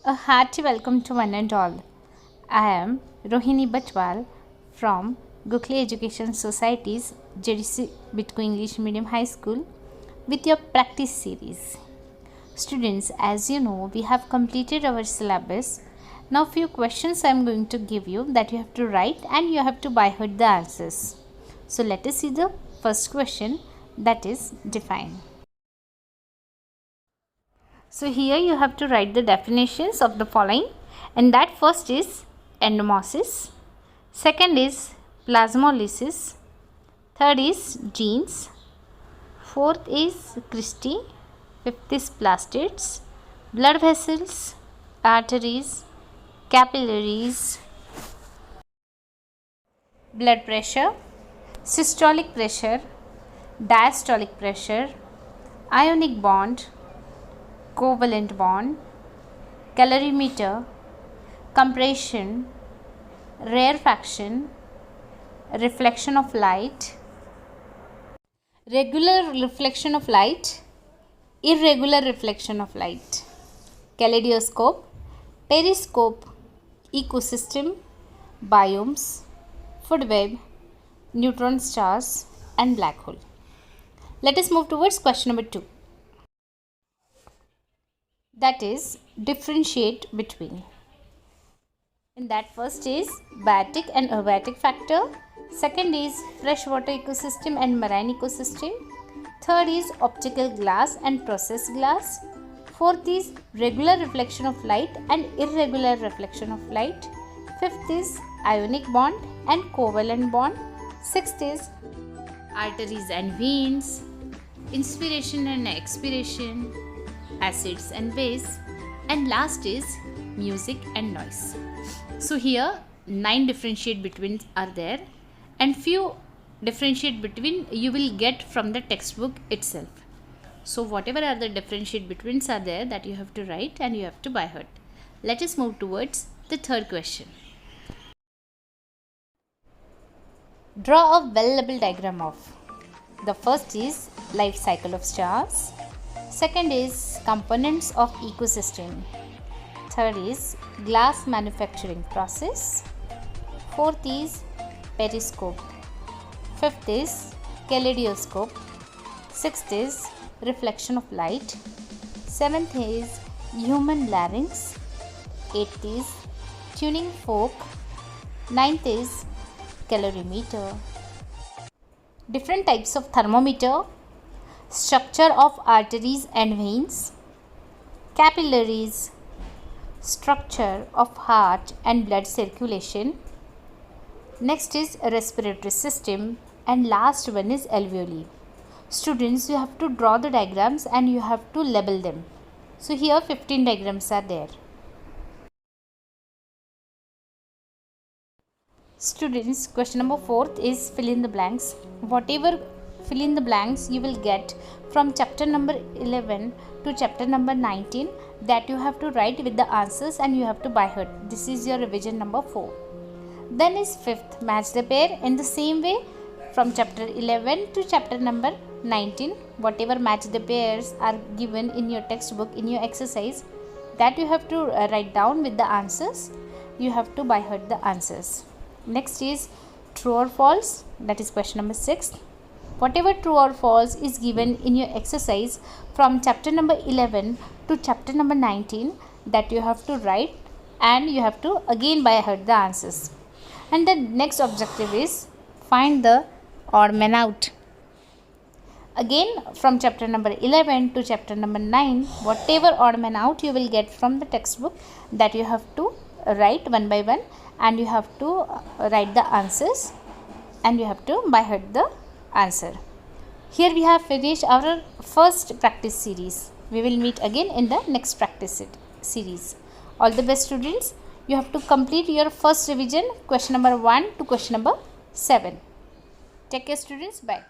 A hearty welcome to one and all. I am Rohini Batwal from Gokhale Education Society's JDC Bitco English Medium High School with your practice series. Students, as you know, we have completed our syllabus. Now few questions I am going to give you that you have to write and you have to by heart the answers. So let us see the first question, that is define. So here you have to write the definitions of the following, and that first is endometriosis, second is plasmolysis, third is genes, fourth is Christie, fifth is plastids, blood vessels, arteries, capillaries, blood pressure, systolic pressure, diastolic pressure, ionic bond, covalent bond, calorimeter, compression, rarefaction, reflection of light, regular reflection of light, irregular reflection of light, kaleidoscope, periscope, ecosystem, biomes, food web, neutron stars and black hole. Let us move towards question number 2. That is differentiate between. In that first is biotic and abiotic factor, second is freshwater ecosystem and marine ecosystem, third is optical glass and process glass, fourth is regular reflection of light and irregular reflection of light, fifth is ionic bond and covalent bond, sixth is arteries and veins, inspiration and expiration, acids and base, and last is music and noise. So here 9 differentiate between are there and few differentiate between you will get from the textbook itself. So whatever are the differentiate betweens are there that you have to write and you have to by heart. Let us move towards the third question. Draw a well-labeled diagram of. The first is life cycle of stars, second is components of ecosystem, third is glass manufacturing process, fourth is periscope, fifth is kaleidoscope, sixth is reflection of light, seventh is human larynx, eighth is tuning fork, ninth is calorimeter. Different types of thermometer, structure of arteries and veins, capillaries, structure of heart and blood circulation, next is respiratory system, and last one is alveoli. Students, you have to draw the diagrams and you have to label them. So here 15 diagrams are there. Students, question number 4 is fill in the blanks. Whatever fill in the blanks you will get from chapter number 11 to chapter number 19 that you have to write with the answers and you have to by heart. This is your revision number 4. Then is 5th, match the pair. In the same way from chapter 11 to chapter number 19, whatever match the pairs are given in your textbook in your exercise, that you have to write down with the answers. You have to by heart the answers. Next is true or false, that is question number 6. Whatever true or false is given in your exercise from chapter number 11 to chapter number 19, that you have to write and you have to again by heart the answers. And the next objective is find the odd man out. Again from chapter number 11 to chapter number 9, whatever odd man out you will get from the textbook, that you have to write one by one and you have to write the answers and you have to by heart the answer. Here we have finished our first practice series. We will meet again in the next practice series. All the best students. You have to complete your first revision, question number 1 to question number 7. Take care students. Bye.